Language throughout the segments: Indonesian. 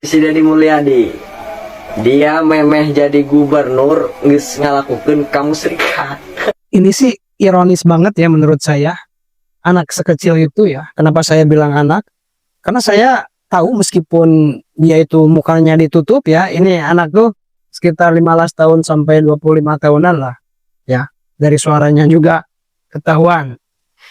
Si Deddy Mulyadi, dia memeh jadi gubernur geus ngalakukeun kamu serikat. Ini sih ironis banget ya menurut saya. Anak sekecil itu ya, kenapa saya bilang anak? Karena saya tahu meskipun dia itu mukanya ditutup ya, ini anak tuh sekitar 15 tahun sampai 25 tahunan lah. Ya, dari suaranya juga ketahuan.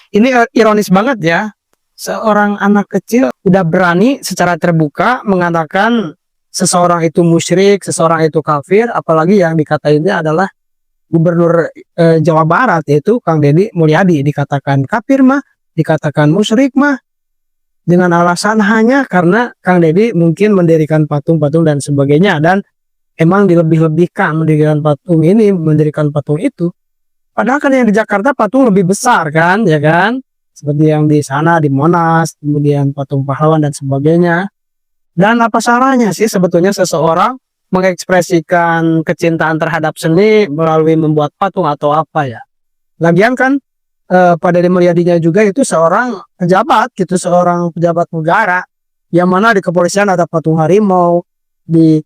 Ini ironis banget ya. Seorang anak kecil udah berani secara terbuka mengatakan seseorang itu musyrik, seseorang itu kafir, apalagi yang dikatainnya adalah Gubernur Jawa Barat, yaitu Kang Deddy Mulyadi. Dikatakan kafir mah, dikatakan musyrik mah, dengan alasan hanya karena Kang Deddy mungkin mendirikan patung-patung dan sebagainya, dan emang dilebih-lebihkan mendirikan patung ini, mendirikan patung itu. Padahal kan yang di Jakarta patung lebih besar kan, ya kan? Seperti yang di sana, di Monas, kemudian patung pahlawan dan sebagainya. Dan apa salahnya sih sebetulnya seseorang mengekspresikan kecintaan terhadap seni melalui membuat patung atau apa ya? Lagian kan Pak Deddy Mulyadinya juga itu seorang pejabat gitu, seorang pejabat negara, yang mana di kepolisian ada patung harimau, di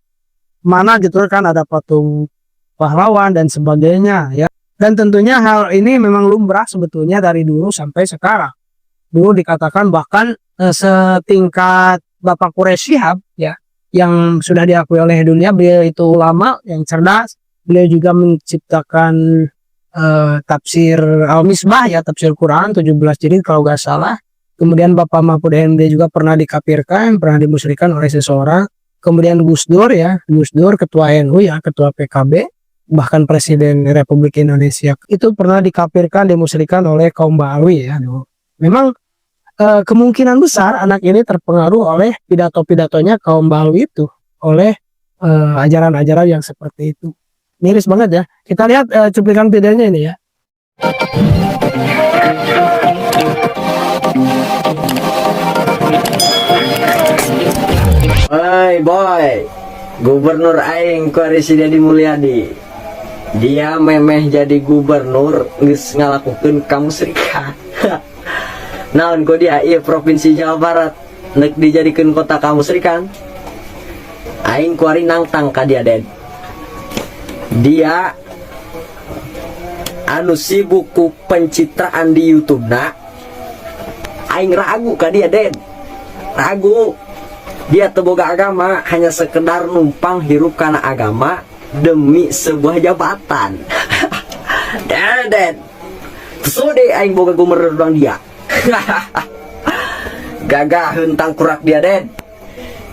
mana gitu kan ada patung pahlawan dan sebagainya ya. Dan tentunya hal ini memang lumrah sebetulnya dari dulu sampai sekarang. Dulu dikatakan bahkan setingkat Bapak Quraisy Shihab ya, yang sudah diakui oleh dunia, beliau itu ulama yang cerdas. Beliau juga menciptakan tafsir Al-Misbah ya, tafsir Quran 17 jilid kalau nggak salah. Kemudian Bapak Mahfud MD juga pernah dikafirkan, pernah dimusyrikan oleh seseorang. Kemudian Gus Dur ya, Gus Dur ketua NU ya, ketua PKB, bahkan Presiden Republik Indonesia itu pernah dikafirkan, dimusyrikan oleh kaum Ba'awi ya. Memang kemungkinan besar anak ini terpengaruh oleh pidato-pidatonya kaum Ba'awi itu, oleh ajaran-ajaran yang seperti itu. Miris banget ya. Kita lihat cuplikan videonya ini ya. Hai boy, Gubernur aing ku ari si Deddy Mulyadi. Dia memeh jadi gubernur geus ngalakukeun kamu serikat. Naon ku dia ieu provinsi Jawa Barat neuk dijadikeun kota kamu serikat. Aing ku ari nangtang ka dia Den. Dia anu sibuk ku pencitraan di YouTube-na. Aing ragu ka dia Den. Ragu. Dia teboga agama, hanya sekedar numpang hirup karena agama demi sebuah jabatan. Den. Sude aing boga gubernur doang dia. Gagah hentang kurak dia Den.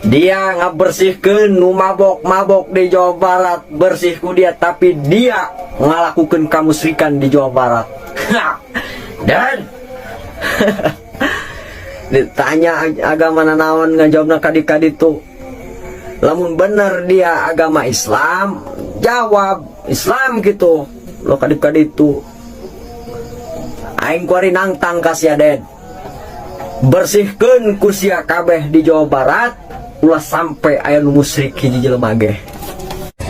Dia ngabersihkeun nu mabok-mabok di Jawa Barat, bersih ku dia, tapi dia ngalakukeun kamusrikan di Jawa Barat. Dan ditanya agama nanaon ngajawabna kadi-kadi tuh. Lamun bener dia agama Islam, jawab Islam gitu. Lo kadi-kadi tuh. Aing kuari nangtang kasih Den. Bersihkeun ku sia kabeh di Jawa Barat, ulah sampai aya nu musyrik hiji jelema ge.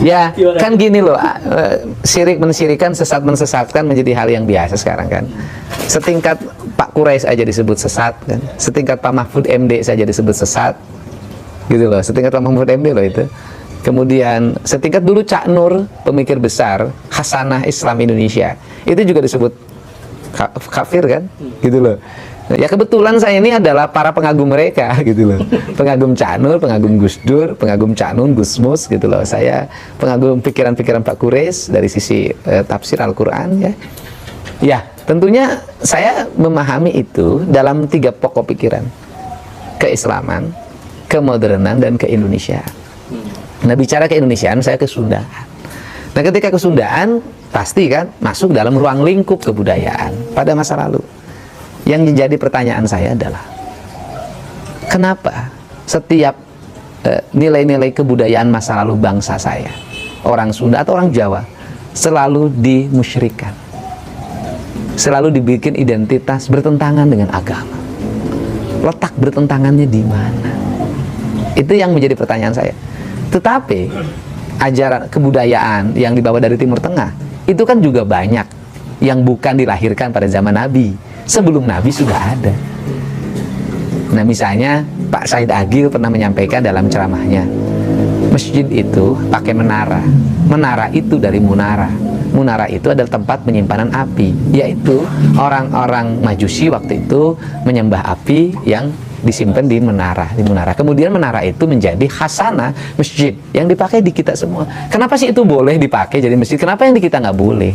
Ya, kan gini loh, syirik mensyirikan, sesat mensesatkan menjadi hal yang biasa sekarang kan. Setingkat Pak Quraisy aja disebut sesat kan. Setingkat Pak Mahfud MD saja disebut sesat. Gitu loh, setingkat Pak Mahfud MD loh itu. Kemudian setingkat dulu Cak Nur, pemikir besar Hasanah Islam Indonesia, itu juga disebut kafir kan. Gitu loh. Ya kebetulan saya ini adalah para pengagum mereka gitu loh. Pengagum Cak Nur, pengagum Gus Dur, pengagum Cak Nun, Gus Mus gitu loh. Saya pengagum pikiran-pikiran Pak Quraisy dari sisi tafsir Al-Qur'an ya. Ya, tentunya saya memahami itu dalam 3 pokok pikiran. Keislaman, kemodernan, dan keindonesiaan. Nah, bicara keindonesiaan saya ke Sunda. Nah, ketika ke Sundaan pasti kan masuk dalam ruang lingkup kebudayaan pada masa lalu. Yang menjadi pertanyaan saya adalah kenapa setiap nilai-nilai kebudayaan masa lalu bangsa saya, orang Sunda atau orang Jawa, selalu dimusyrikan, selalu dibikin identitas bertentangan dengan agama. Letak bertentangannya di mana? Itu yang menjadi pertanyaan saya. Tetapi ajaran kebudayaan yang dibawa dari Timur Tengah itu kan juga banyak yang bukan dilahirkan pada zaman Nabi. Sebelum Nabi sudah ada. Nah, misalnya Pak Said Agil pernah menyampaikan dalam ceramahnya, masjid itu pakai menara. Menara itu dari munara. Munara itu adalah tempat penyimpanan api, yaitu orang-orang Majusi waktu itu menyembah api yang disimpan di menara, Kemudian menara itu menjadi khasanah masjid yang dipakai di kita semua. Kenapa sih itu boleh dipakai jadi masjid? Kenapa yang di kita nggak boleh?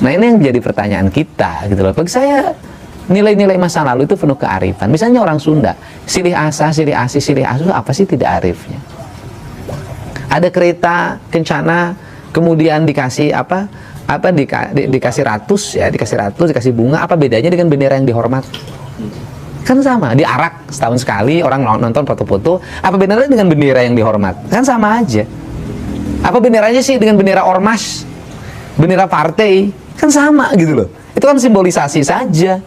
Nah, ini yang jadi pertanyaan kita gitu loh. Bagi saya nilai-nilai masa lalu itu penuh kearifan. Misalnya orang Sunda, silih asa, silih asi, silih asu, apa sih tidak arifnya? Ada kereta kencana, kemudian dikasih dikasih ratus ya, dikasih bunga, apa bedanya dengan bendera yang dihormat? Kan sama, diarak setahun sekali, orang nonton foto-foto, apa bedanya dengan bendera yang dihormat? Kan sama aja. Apa benderanya sih dengan bendera ormas, bendera partai? Kan sama gitu loh. Itu kan simbolisasi saja.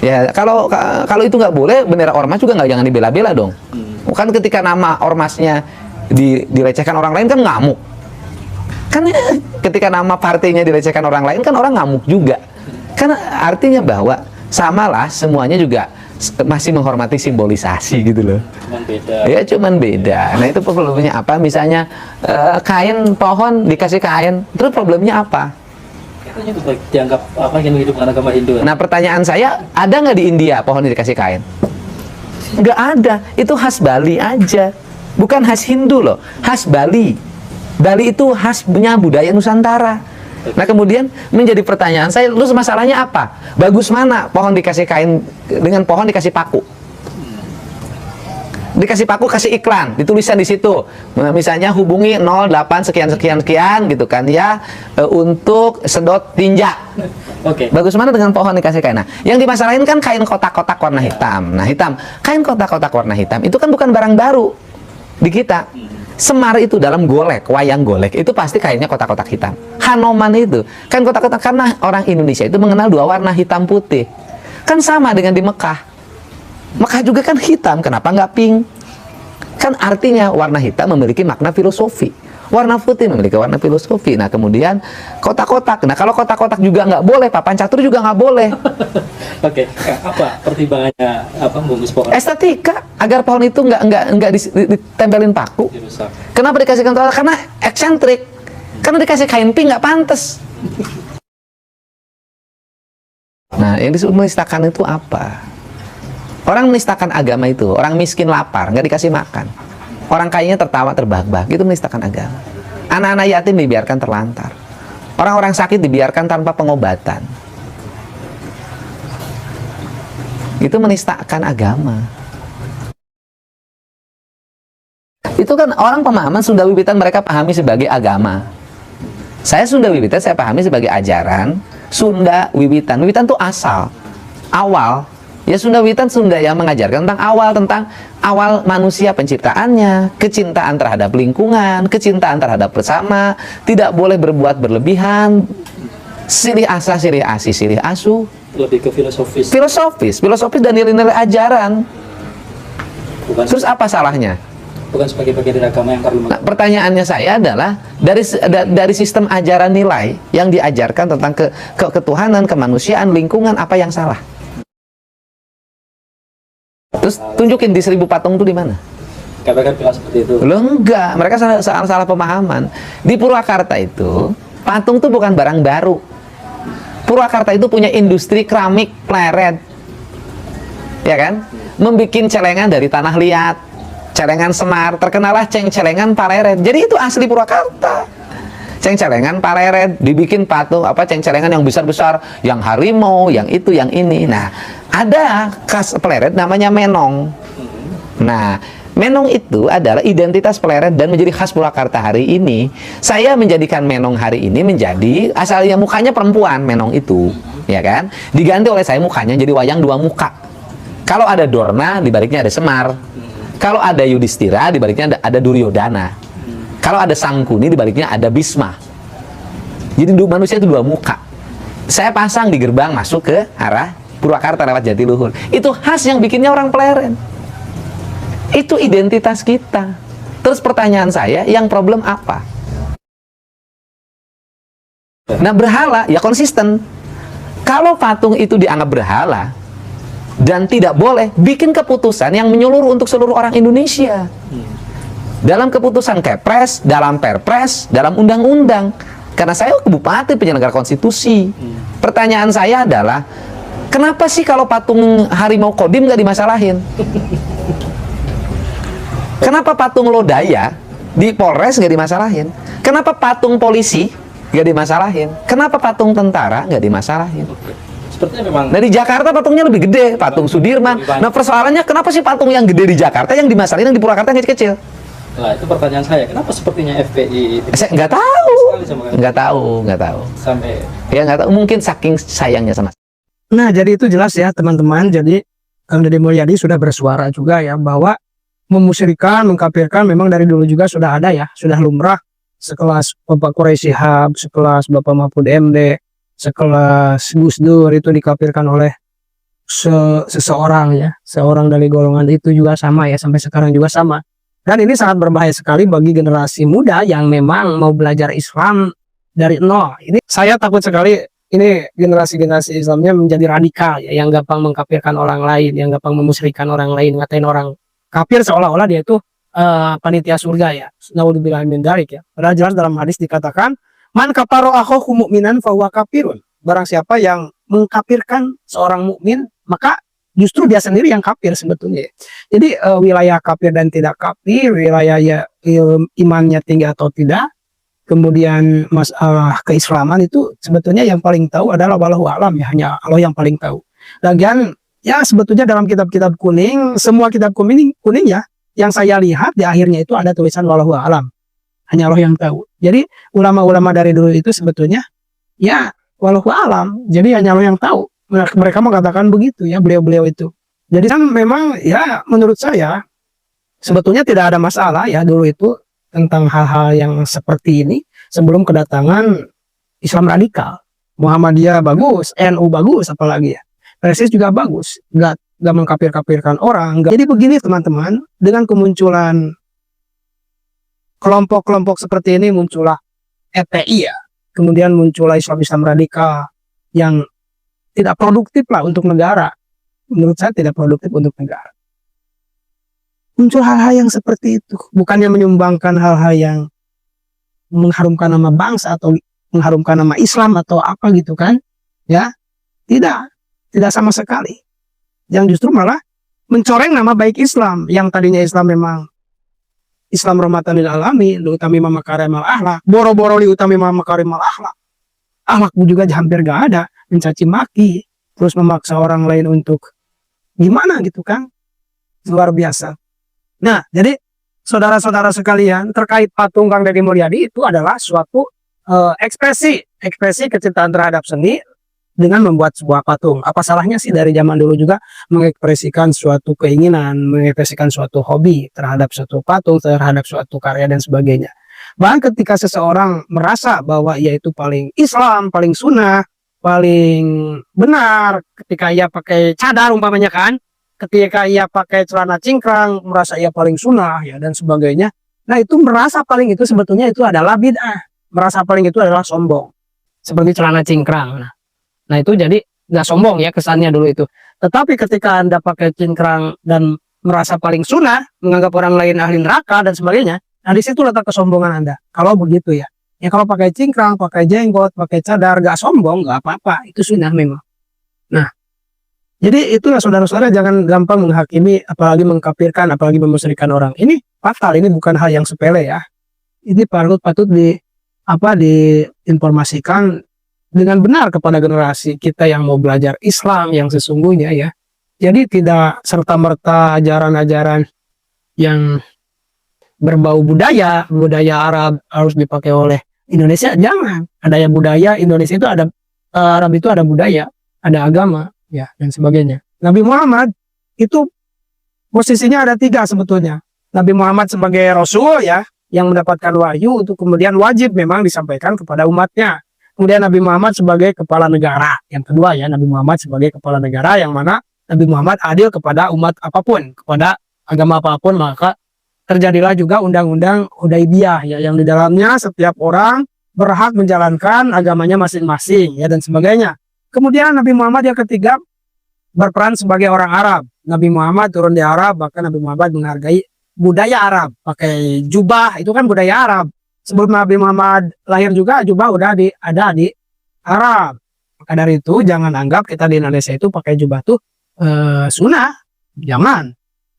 Ya, kalau itu nggak boleh, bendera ormas juga nggak, jangan dibela-bela dong. Kan ketika nama ormasnya dilecehkan orang lain kan ngamuk. Kan ketika nama partainya dilecehkan orang lain kan orang ngamuk juga. Kan artinya bahwa samalah semuanya juga masih menghormati simbolisasi gitu loh. Cuman beda. Ya cuman beda. Nah itu problemnya apa? Misalnya kain pohon dikasih kain, terus problemnya apa? Katanya itu baik dianggap apa yang menghidupkan agama Hindu. Nah pertanyaan saya, ada nggak di India pohon dikasih kain? Nggak ada. Itu khas Bali aja. Bukan khas Hindu loh, khas Bali. Bali itu khasnya budaya Nusantara. Nah kemudian menjadi pertanyaan saya, lu masalahnya apa? Bagus mana pohon dikasih kain dengan pohon dikasih paku? Dikasih paku, kasih iklan, ditulisan di situ. Misalnya hubungi 08 sekian sekian sekian gitu kan ya, untuk sedot tinja. Oke. Bagus mana dengan pohon dikasih kain? Nah, yang dimasalahin kan kain kotak-kotak warna hitam. Nah, kain kotak-kotak warna hitam itu kan bukan barang baru di kita. Semar itu dalam golek, wayang golek itu pasti kainnya kotak-kotak hitam. Hanoman itu kan kotak-kotak, karena orang Indonesia itu mengenal dua warna hitam putih. Kan sama dengan di Mekah. Mekah juga kan hitam, kenapa nggak pink? Kan artinya warna hitam memiliki makna filosofi. Warna putih memiliki warna filosofi. Nah kemudian kotak-kotak. Nah kalau kotak-kotak juga nggak boleh, papan catur juga nggak boleh. Oke. Apa pertimbangannya membungkus pohon? Estetika, agar pohon itu nggak ditempelin paku. Dirusak. Kenapa dikasih kain? Karena eksentrik. Karena dikasih kain pink nggak pantas. Nah yang disebut menistakan itu apa? Orang menistakan agama itu, orang miskin lapar, nggak dikasih makan. Orang kayanya tertawa terbahak-bahak, itu menistakan agama. Anak-anak yatim dibiarkan terlantar. Orang-orang sakit dibiarkan tanpa pengobatan. Itu menistakan agama. Itu kan orang pemahaman Sunda Wiwitan mereka pahami sebagai agama. Saya Sunda Wiwitan saya pahami sebagai ajaran Sunda Wiwitan. Wiwitan itu asal, awal. Ya Sunda Wiwitan Sunda yang mengajarkan tentang awal manusia penciptaannya, kecintaan terhadap lingkungan, kecintaan terhadap bersama, tidak boleh berbuat berlebihan, silih asa, silih asi, silih asu. Lebih ke filosofis. Filosofis dan nilai-nilai ajaran. Bukan, Terus apa salahnya? bukan sebagai bagian dari agama yang perlu. Nah, pertanyaannya saya adalah dari sistem ajaran nilai yang diajarkan tentang ketuhanan, kemanusiaan, lingkungan, apa yang salah? Terus tunjukin di 1000 patung itu di mana? KPK bilang seperti itu. Loh enggak, mereka salah pemahaman. Di Purwakarta itu patung itu bukan barang baru. Purwakarta itu punya industri keramik pleret, ya kan? Membikin celengan dari tanah liat, celengan semar, terkenalah celengan Paleret. Jadi itu asli Purwakarta. Celengan Paleret, dibikin patung celengan yang besar-besar, yang harimau, yang itu, yang ini. Nah, ada khas Paleret namanya menong. Nah, menong itu adalah identitas Paleret dan menjadi khas Purwakarta hari ini. Saya menjadikan menong hari ini menjadi asalnya mukanya perempuan, menong itu, ya kan? Diganti oleh saya mukanya jadi wayang dua muka. Kalau ada Dorna, di baliknya ada Semar. Kalau ada Yudhistira, di baliknya ada Duryodhana. Kalau ada Sangkuni, di baliknya ada Bisma. Jadi manusia itu dua muka. Saya pasang di gerbang masuk ke arah Purwakarta lewat Jatiluhur. Itu khas yang bikinnya orang Pleret. Itu identitas kita. Terus pertanyaan saya, yang problem apa? Nah berhala, ya konsisten. Kalau patung itu dianggap berhala, dan tidak boleh bikin keputusan yang menyeluruh untuk seluruh orang Indonesia. Dalam keputusan Kepres, dalam Perpres, dalam undang-undang. Karena saya bupati penyelenggara konstitusi. Pertanyaan saya adalah, kenapa sih kalau patung harimau Kodim nggak dimasalahin? Kenapa patung Lodaya di Polres nggak dimasalahin? Kenapa patung polisi nggak dimasalahin? Kenapa patung tentara nggak dimasalahin? Sepertinya memang Nah di Jakarta patungnya lebih gede, patung Sudirman. Nah persoalannya kenapa sih patung yang gede di Jakarta yang dimasalahin, yang di Purwakarta yang kecil-kecil? nah itu pertanyaan saya, kenapa sepertinya FPI Saya nggak tahu, sekali sama kalian? nggak tahu. Sampai Ya nggak tahu, mungkin saking sayangnya sama. Nah, jadi itu jelas ya teman-teman. Jadi Kang Deddy Mulyadi sudah bersuara juga ya bahwa memusyrikan, mengkafirkan memang dari dulu juga sudah ada ya, sudah lumrah. Sekelas Bapak Quraisy Shihab, sekelas Bapak Mahfud MD, sekelas Gus Dur itu dikafirkan oleh seseorang ya, seorang dari golongan itu juga sama ya, sampai sekarang juga sama. Dan ini sangat berbahaya sekali bagi generasi muda yang memang mau belajar Islam dari nol. Ini saya takut sekali ini generasi-generasi Islamnya menjadi radikal ya, yang gampang mengkafirkan orang lain, yang gampang memusyrikan orang lain, ngatain orang kafir seolah-olah dia itu panitia surga ya. Naudzubillah min dzalik ya. Padahal jelas dalam hadis dikatakan, man kafaro akhahu mu'minan fahuwa kafirun. Barang siapa yang mengkafirkan seorang mukmin, maka justru dia sendiri yang kafir sebetulnya. Jadi wilayah kafir dan tidak kafir, wilayah ya, imannya tinggi atau tidak, kemudian masalah keislaman itu sebetulnya yang paling tahu adalah wallahu alam ya, hanya Allah yang paling tahu. Lagian ya sebetulnya dalam kitab-kitab kuning, semua kitab kuning ya, yang saya lihat di akhirnya itu ada tulisan wallahu alam. Hanya Allah yang tahu. Jadi ulama-ulama dari dulu itu sebetulnya ya wallahu alam. Jadi hanya Allah yang tahu. Mereka mengatakan begitu ya, beliau-beliau itu. Jadi kan memang ya menurut saya sebetulnya tidak ada masalah ya dulu itu tentang hal-hal yang seperti ini sebelum kedatangan Islam radikal. Muhammadiyah bagus, NU bagus, apalagi ya. Persis juga bagus, nggak mengkafir-kafirkan orang. Jadi begini teman-teman, dengan kemunculan kelompok-kelompok seperti ini muncullah FPI ya, kemudian muncullah Islam radikal yang tidak produktif lah untuk negara. Menurut saya tidak produktif untuk negara. Muncul hal-hal yang seperti itu. Bukannya menyumbangkan hal-hal yang mengharumkan nama bangsa atau mengharumkan nama Islam atau apa gitu kan. Ya, tidak. Tidak sama sekali. Yang justru malah mencoreng nama baik Islam. Yang tadinya Islam memang Islam rahmatan lil alamin, liutami makarimal akhlak. Boro-boro liutami makarimal akhlak. Akhlak juga hampir gak ada, mencaci maki, terus memaksa orang lain untuk gimana gitu kan, luar biasa. Nah, jadi saudara-saudara sekalian, terkait patung Kang Deddy Mulyadi itu adalah suatu ekspresi kecintaan terhadap seni dengan membuat sebuah patung. Apa salahnya sih dari zaman dulu juga mengekspresikan suatu keinginan, mengekspresikan suatu hobi terhadap suatu patung, terhadap suatu karya dan sebagainya. Bahkan ketika seseorang merasa bahwa ia itu paling Islam, paling sunnah, paling benar, ketika ia pakai cadar umpamanya kan, ketika ia pakai celana cingkrang, merasa ia paling sunnah ya dan sebagainya. Nah itu merasa paling itu sebetulnya itu adalah bid'ah, merasa paling itu adalah sombong, seperti celana cingkrang. Nah itu jadi nggak sombong ya kesannya dulu itu. Tetapi ketika Anda pakai cingkrang dan merasa paling sunnah, menganggap orang lain ahli neraka dan sebagainya, nah di situ letak kesombongan Anda. Kalau begitu ya. Ya kalau pakai cingkrang, pakai jenggot, pakai cadar, gak sombong, gak apa-apa. Itu sunnah memang. Nah, jadi itulah saudara-saudara, jangan gampang menghakimi, apalagi mengkafirkan, apalagi memusyrikan orang. Ini fatal, ini bukan hal yang sepele ya. Ini patut diinformasikan dengan benar kepada generasi kita yang mau belajar Islam yang sesungguhnya ya. Jadi tidak serta-merta ajaran-ajaran yang berbau budaya Arab harus dipakai oleh Indonesia, jangan. Ada yang budaya Indonesia itu ada, Arab itu ada budaya, ada agama ya dan sebagainya. Nabi Muhammad itu posisinya ada 3 sebetulnya. Nabi Muhammad sebagai Rasul ya, yang mendapatkan wahyu untuk kemudian wajib memang disampaikan kepada umatnya. Kemudian Nabi Muhammad sebagai kepala negara. Yang kedua ya, Nabi Muhammad sebagai kepala negara yang mana Nabi Muhammad adil kepada umat apapun, kepada agama apapun, maka terjadilah juga undang-undang Hudaibiyah ya, yang di dalamnya setiap orang berhak menjalankan agamanya masing-masing ya dan sebagainya. Kemudian Nabi Muhammad yang ketiga berperan sebagai orang Arab. Nabi Muhammad turun di Arab, bahkan Nabi Muhammad menghargai budaya Arab. Pakai jubah, itu kan budaya Arab. Sebelum Nabi Muhammad lahir juga, jubah udah ada di Arab. Maka dari itu, jangan anggap kita di Indonesia itu pakai jubah tuh sunnah. Jangan.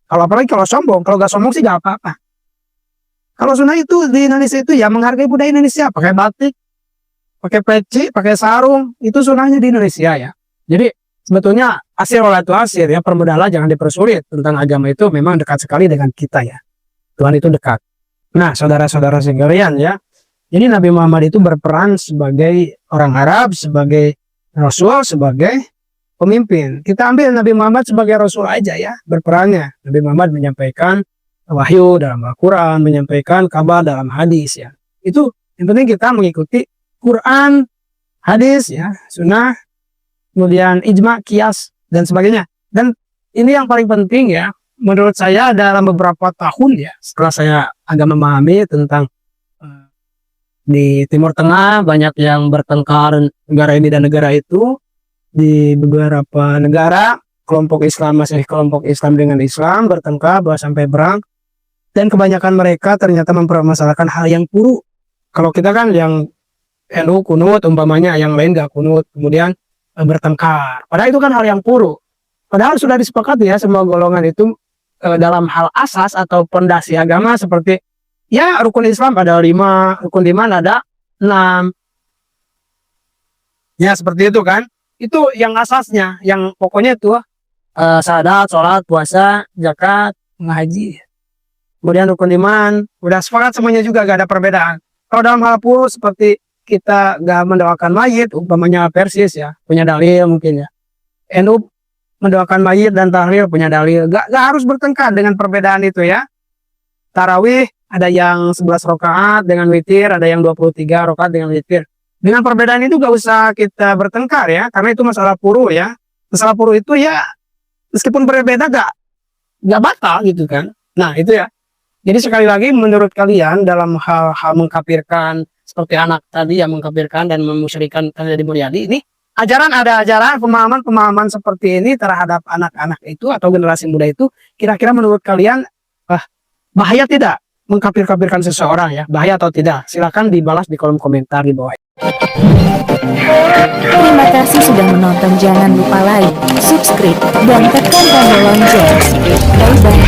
Kalau apalagi kalau sombong, kalau gak sombong sih gak apa-apa. Kalau sunnah itu di Indonesia itu ya menghargai budaya Indonesia. Pakai batik, pakai peci, pakai sarung. Itu sunnahnya di Indonesia ya. Jadi sebetulnya asir wala tu'asir ya, permudahlah jangan dipersulit. Tentang agama itu memang dekat sekali dengan kita ya. Tuhan itu dekat. Nah, saudara-saudara sekalian ya. Jadi Nabi Muhammad itu berperan sebagai orang Arab, sebagai Rasul, sebagai pemimpin. Kita ambil Nabi Muhammad sebagai Rasul aja ya, berperannya. Nabi Muhammad menyampaikan wahyu dalam Al-Quran, menyampaikan kabar dalam hadis ya. Itu yang penting kita mengikuti Quran, hadis ya, sunnah, kemudian ijma, kias, dan sebagainya. Dan ini yang paling penting ya, menurut saya dalam beberapa tahun ya, setelah saya agak memahami tentang di Timur Tengah banyak yang bertengkar negara ini dan negara itu. Di beberapa negara kelompok Islam masih kelompok Islam dengan Islam bertengkar bahkan sampai perang, dan kebanyakan mereka ternyata mempermasalahkan hal yang buruk. Kalau kita kan yang NU kunut umpamanya, yang lain gak kunut, kemudian bertengkar. Padahal itu kan hal yang buruk. Padahal sudah disepakati ya semua golongan itu dalam hal asas atau pondasi agama seperti ya rukun Islam ada 5, rukun iman ada 6. Ya seperti itu kan. Itu yang asasnya, yang pokoknya itu syahadat, sholat, puasa, zakat, ngaji. Kemudian rukun iman, udah sepakat semuanya juga gak ada perbedaan. Kalau dalam hal puluh seperti kita gak mendoakan mayit, umpamanya Persis ya, punya dalil mungkin ya. NU mendoakan mayit dan tahlil punya dalil. Gak harus bertengkar dengan perbedaan itu ya. Tarawih ada yang 11 rakaat dengan witir, ada yang 23 rakaat dengan witir. Dengan perbedaan itu gak usah kita bertengkar ya, karena itu masalah puru ya. Masalah puru itu ya, meskipun berbeda gak batal gitu kan. Nah itu ya. Jadi sekali lagi menurut kalian dalam hal-hal mengkafirkan seperti anak tadi yang mengkafirkan dan memusyrikan Deddy Mulyadi ini, ada ajaran pemahaman seperti ini terhadap anak-anak itu atau generasi muda itu, kira-kira menurut kalian bahaya tidak mengkafir-kafirkan seseorang ya? Bahaya atau tidak? Silakan dibalas di kolom komentar di bawah. Terima kasih sudah menonton. Jangan lupa like, subscribe, dan tekan tombol lonceng. Bye bye.